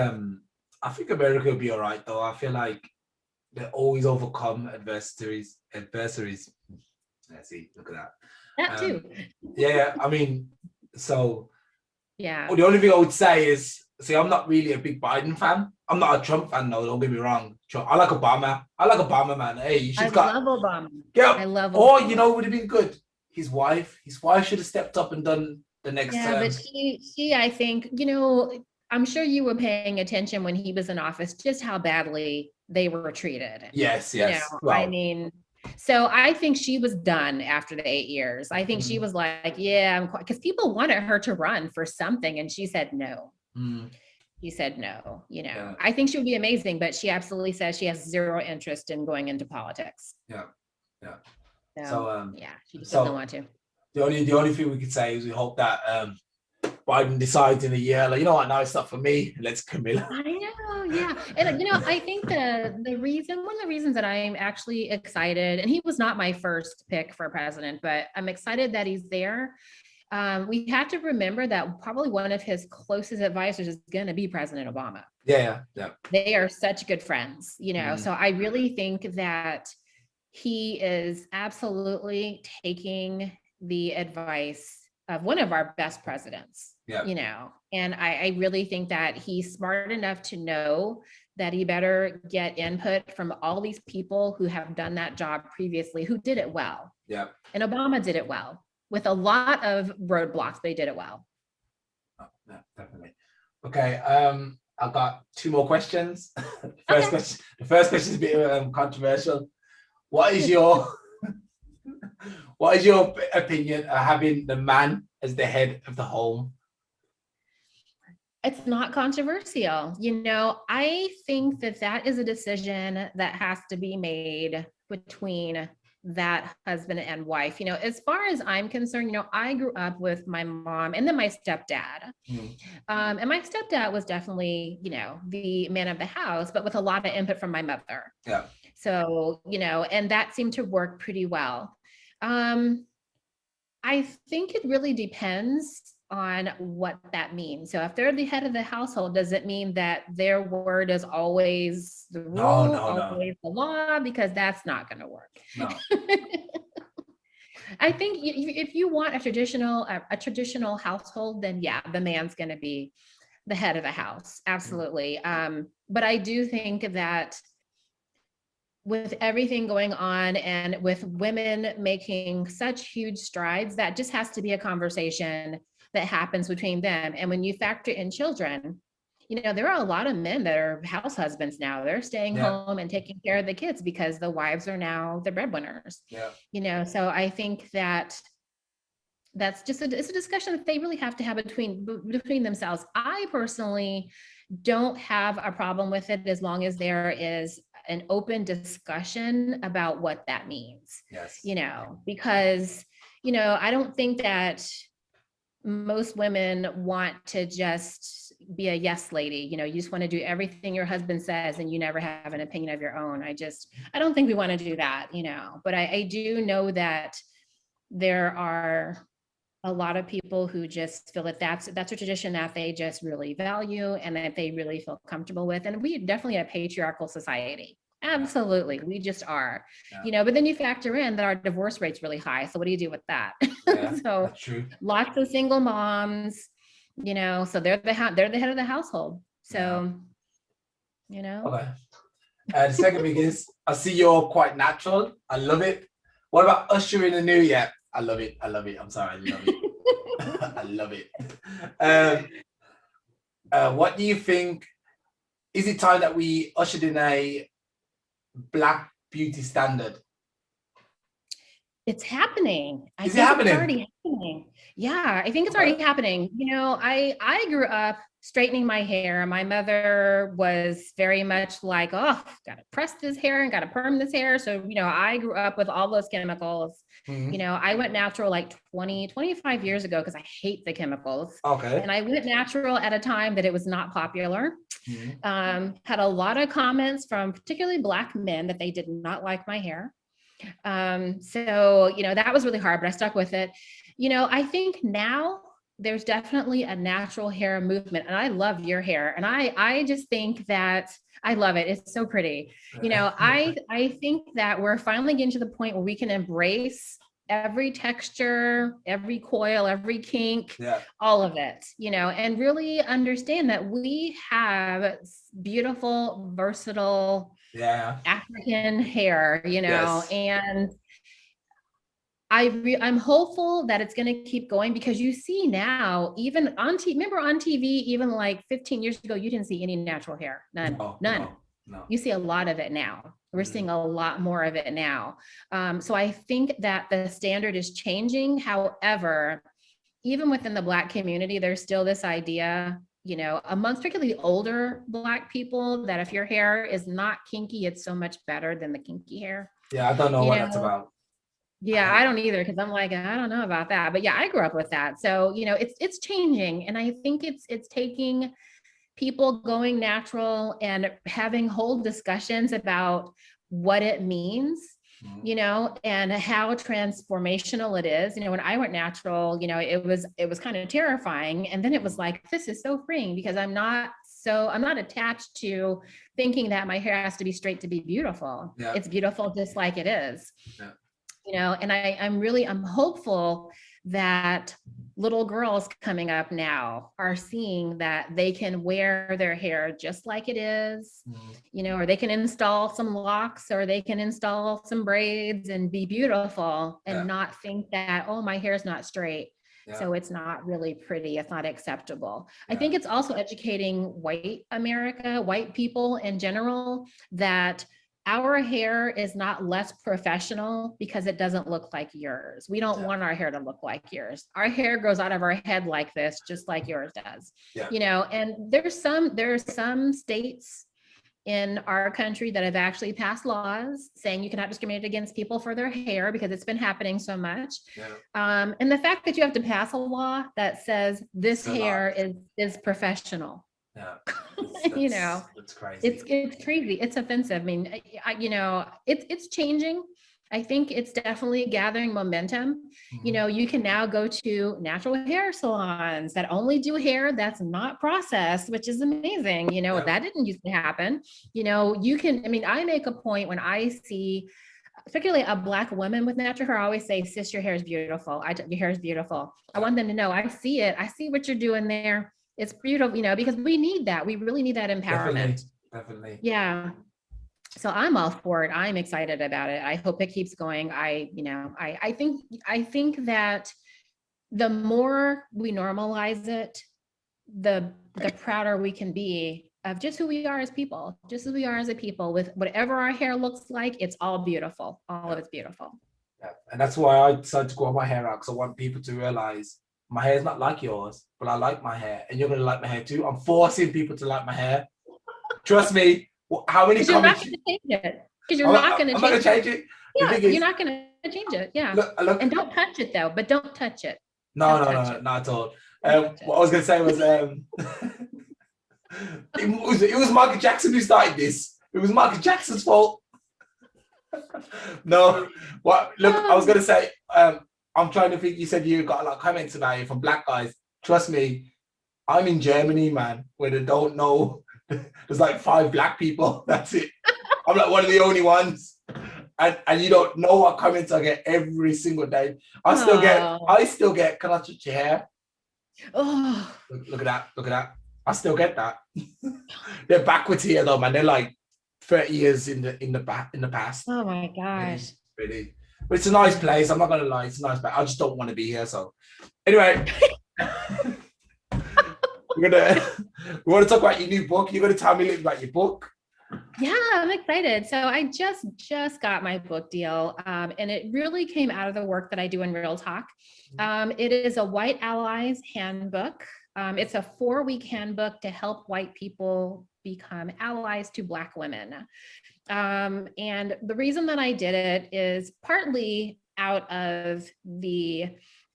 America will be all right though. I feel like they always overcome adversaries. Let's see, look at that. That too. Yeah, I mean, so yeah. The only thing I would say is, see, I'm not really a big Biden fan. I'm not a Trump fan, though. Don't get me wrong. I like Obama, man. Hey, I love Obama. Yeah, I love. Or Obama. Would have been good. His wife should have stepped up and done the next term. But she, I think, I'm sure you were paying attention when he was in office, just how badly they were treated. Yes. Well, I mean, so I think she was done after the 8 years. I think she was like, because people wanted her to run for something, and she said no. He said no. I think she would be amazing, but she absolutely says she has zero interest in going into politics. Yeah. So she just doesn't want to. The only thing we could say is we hope that Biden decides in a year, like, you know what, now it's not for me. Let's Camilla. I know, yeah. And I think one of the reasons that I'm actually excited, and he was not my first pick for president, but I'm excited that he's there. We have to remember that probably one of his closest advisors is going to be President Obama. Yeah. They are such good friends, So I really think that he is absolutely taking the advice of one of our best presidents, and I really think that he's smart enough to know that he better get input from all these people who have done that job previously, who did it well. Yeah. And Obama did it well with a lot of roadblocks, but he did it well. Oh, yeah, definitely. Okay. I've got 2 more questions. The first question is a bit controversial. What is your opinion of having the man as the head of the home? It's not controversial. I think that is a decision that has to be made between that husband and wife. As far as I'm concerned, I grew up with my mom and then my stepdad. And my stepdad was definitely, the man of the house, but with a lot of input from my mother. Yeah. So, and that seemed to work pretty well. I think it really depends on what that means. So if they're the head of the household, does it mean that their word is always the rule, always the law? Because that's not going to work. No. I think if you want a traditional household, then the man's going to be the head of the house. Absolutely. But I do think that with everything going on and with women making such huge strides, that just has to be a conversation that happens between them. And when you factor in children, there are a lot of men that are house husbands now. They're staying home and taking care of the kids because the wives are now the breadwinners. Yeah. So I think that that's just it's a discussion that they really have to have between themselves. I personally don't have a problem with it as long as there is an open discussion about what that means. Yes. Because I don't think that most women want to just be a yes lady. You just want to do everything your husband says and you never have an opinion of your own. I don't think we want to do that, but I do know that there are a lot of people who just feel that that's a tradition that they just really value and that they really feel comfortable with. And we definitely a patriarchal society. Absolutely. We just are, but then you factor in that our divorce rate's really high. So what do you do with that? Yeah, so that's true. Lots of single moms, so they're the head of the household. So, Okay. The second thing is, I see you're quite natural. I love it. What about ushering the new year? I love it. I love it. I'm sorry. I love it. I love it. What do you think? Is it time that we ushered in a Black beauty standard? It's happening. Is it happening? It's already happening. Yeah, I think it's already happening. You know, I grew up straightening my hair. My mother was very much like, oh, gotta press this hair and gotta perm this hair. So, you know, I grew up with all those chemicals. You know, I went natural like 25 years ago because I hate the chemicals. Okay. And I went natural at a time that it was not popular. Had a lot of comments from particularly Black men that they did not like my hair. So, you know, that was really hard, but I stuck with it. You know, I think now there's definitely a natural hair movement, and I love your hair. And I just think that I love it. It's so pretty. You know, I think that we're finally getting to the point where we can embrace every texture, every coil, every kink, all of it, you know, and really understand that we have beautiful, versatile, African hair, you know, and I'm hopeful that it's going to keep going, because you see now, even on TV, remember on TV, even like 15 years ago, you didn't see any natural hair, none. No. You see a lot of it now. We're seeing a lot more of it now. So I think that the standard is changing. However, even within the Black community, there's still this idea, you know, amongst particularly older Black people, that if your hair is not kinky, it's so much better than the kinky hair. Yeah, I don't know what that's about. Yeah, I don't either, because I'm like, I don't know about that. But yeah, I grew up with that. So, you know, it's changing. And I think it's taking people going natural and having whole discussions about what it means, you know, and how transformational it is. You know, when I went natural, you know, it was kind of terrifying. And then it was like, this is so freeing, because I'm not attached to thinking that my hair has to be straight to be beautiful. It's beautiful just like it is. You know, and I'm hopeful that little girls coming up now are seeing that they can wear their hair just like it is, you know, or they can install some locks, or they can install some braids and be beautiful, and not think that, oh, my hair is not straight, so it's not really pretty, it's not acceptable. I think it's also educating white America, white people in general, that our hair is not less professional because it doesn't look like yours. We don't want our hair to look like yours. Our hair grows out of our head like this, just like yours does. You know, and there's some states in our country that have actually passed laws saying you cannot discriminate against people for their hair, because it's been happening so much. And the fact that you have to pass a law that says this hair is professional. You know, it's crazy. It's crazy. It's offensive. I mean, you know, it's changing. I think it's definitely gathering momentum. You know, you can now go to natural hair salons that only do hair that's not processed, which is amazing. You know, that didn't used to happen. You know, you can, I mean, I make a point when I see particularly a Black woman with natural hair, I always say, sis, your hair is beautiful. Your hair is beautiful. I want them to know, I see it. I see what you're doing there. It's beautiful, you know, because we need that. We really need that empowerment. Definitely. Yeah. So I'm all for it. I'm excited about it. I hope it keeps going. I think that the more we normalize it, the prouder we can be of just who we are as people, just as we are as a people, with whatever our hair looks like, it's all beautiful. All of it's beautiful. And that's why I decided to grow my hair out, because I want people to realize my hair is not like yours, but I like my hair, and you're going to like my hair too. I'm forcing people to like my hair. Trust me. How many comments? Because you're not going to change it. I'm not going to change it. Yeah, you're not going to change it. Yeah. Look, and don't touch it though. But don't touch it. No, not at all. What I was going to say was, it was Michael Jackson who started this. It was Michael Jackson's fault. No. What? Look, I was going to say. I'm trying to think. You said you got a lot of comments about it from Black guys. Trust me, I'm in Germany, man, where they don't know. There's like 5 Black people. That's it. I'm like one of the only ones, and you don't know what comments I get every single day. I still get. Can I touch your hair? Oh, look at that. I still get that. They're backwards here though, man. They're like 30 years in the past. Oh my gosh. Really. But it's a nice place. I'm not gonna lie, it's a nice place. I just don't want to be here. So anyway, we want to talk about your new book. You're gonna tell me a little about your book. Yeah, I'm excited. So I just got my book deal, and it really came out of the work that I do in Real Talk. It is a White Allies Handbook. It's a 4-week handbook to help white people become allies to Black women. And the reason that I did it is partly out of the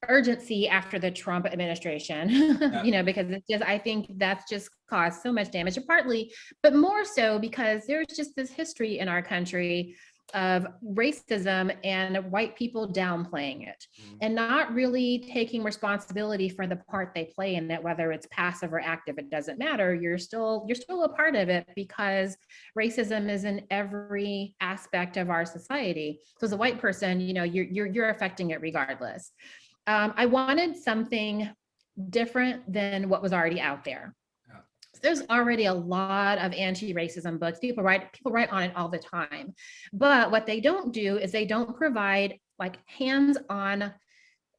urgency after the Trump administration, because it's just, I think that's just caused so much damage, and partly, but more so because there's just this history in our country of racism and white people downplaying it and not really taking responsibility for the part they play in it, whether it's passive or active, it doesn't matter. You're still a part of it because racism is in every aspect of our society. So as a white person, you're affecting it regardless. I wanted something different than what was already out there. There's already a lot of anti-racism books. People write on it all the time. But what they don't do is they don't provide like hands-on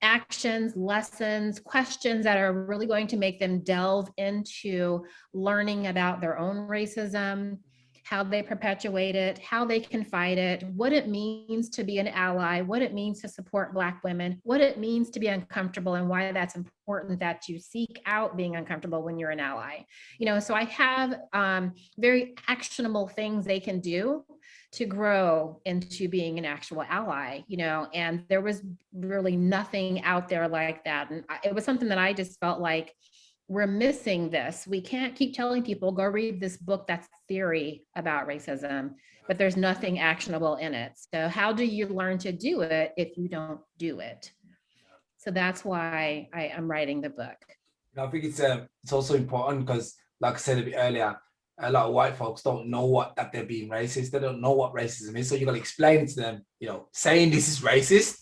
actions, lessons, questions that are really going to make them delve into learning about their own racism, how they perpetuate it, how they can fight it, what it means to be an ally, what it means to support Black women, what it means to be uncomfortable, and why that's important that you seek out being uncomfortable when you're an ally. So I have very actionable things they can do to grow into being an actual ally, and there was really nothing out there like that. And it was something that I just felt like, we're missing this. We can't keep telling people, go read this book that's theory about racism, but there's nothing actionable in it. So how do you learn to do it if you don't do it? So that's why I am writing the book. I think it's also important because, like I said a bit earlier, a lot of white folks don't know that they're being racist. They don't know what racism is. So you got to explain it to them, saying this is racist.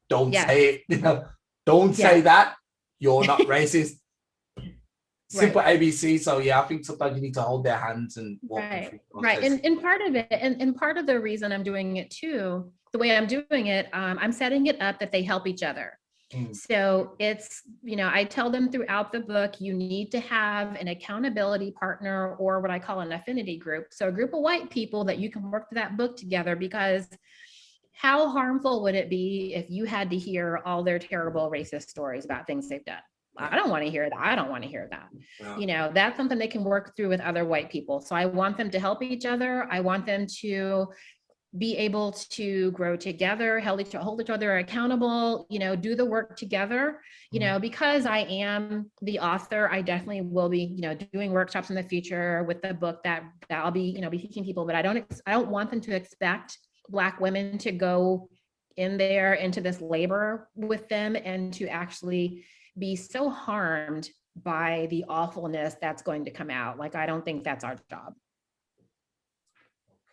Don't say it, don't say that. You're not racist. Simple ABC. So I think sometimes you need to hold their hands and walk them through the process. And part of it, and part of the reason I'm doing it too, the way I'm doing it, I'm setting it up that they help each other. So it's, I tell them throughout the book, you need to have an accountability partner, or what I call an affinity group. So a group of white people that you can work through that book together, because how harmful would it be if you had to hear all their terrible racist stories about things they've done? I don't want to hear that. I don't want to hear that. Yeah. That's something they can work through with other white people. So I want them to help each other. I want them to be able to grow together, hold each other accountable, do the work together, because I am the author, I definitely will be, doing workshops in the future with the book that I'll be, be teaching people, but I don't want them to expect Black women to go in there into this labor with them and to actually be so harmed by the awfulness that's going to come out. Like, I don't think that's our job.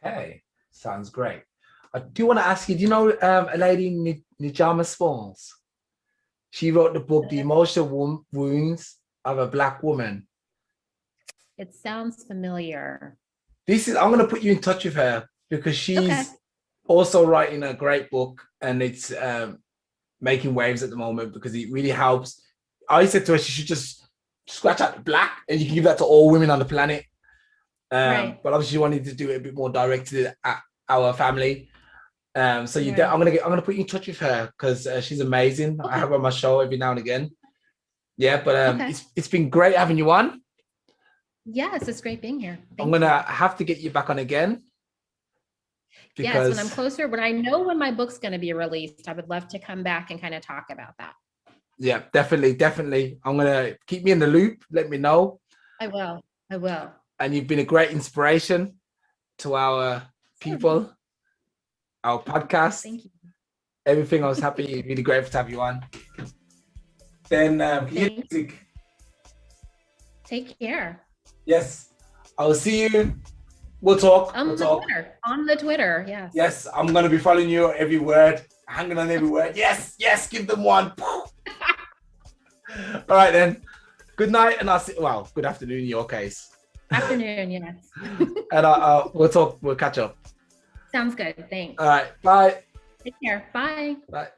Okay, sounds great. I do want to ask you, do you know a lady, Nijama Smalls? She wrote the book, The Emotional Wounds of a Black Woman. It sounds familiar. I'm going to put you in touch with her because she's also writing a great book, and it's making waves at the moment because it really helps. I said to her, she should just scratch out the black and you can give that to all women on the planet. But obviously she wanted to do it a bit more directed at our family. So I'm gonna put you in touch with her because she's amazing. I have her on my show every now and again. Yeah, but it's been great having you on. Yes, it's great being here. I'm gonna have to get you back on again. Yes, when I'm closer, when I know when my book's going to be released, I would love to come back and kind of talk about that. Yeah, definitely. I'm going to keep me in the loop. Let me know. I will. And you've been a great inspiration to our people, our podcast. Thank you. Everything. I was happy, really grateful to have you on. Then, take care. Yes, I will see you. We'll talk. On the Twitter, yes. Yes, I'm going to be following you every word, hanging on every word. Yes, give them one. All right, then. Good night, and good afternoon in your case. Afternoon, yes. And we'll talk, we'll catch up. Sounds good, thanks. All right, bye. Take care. Bye. Bye.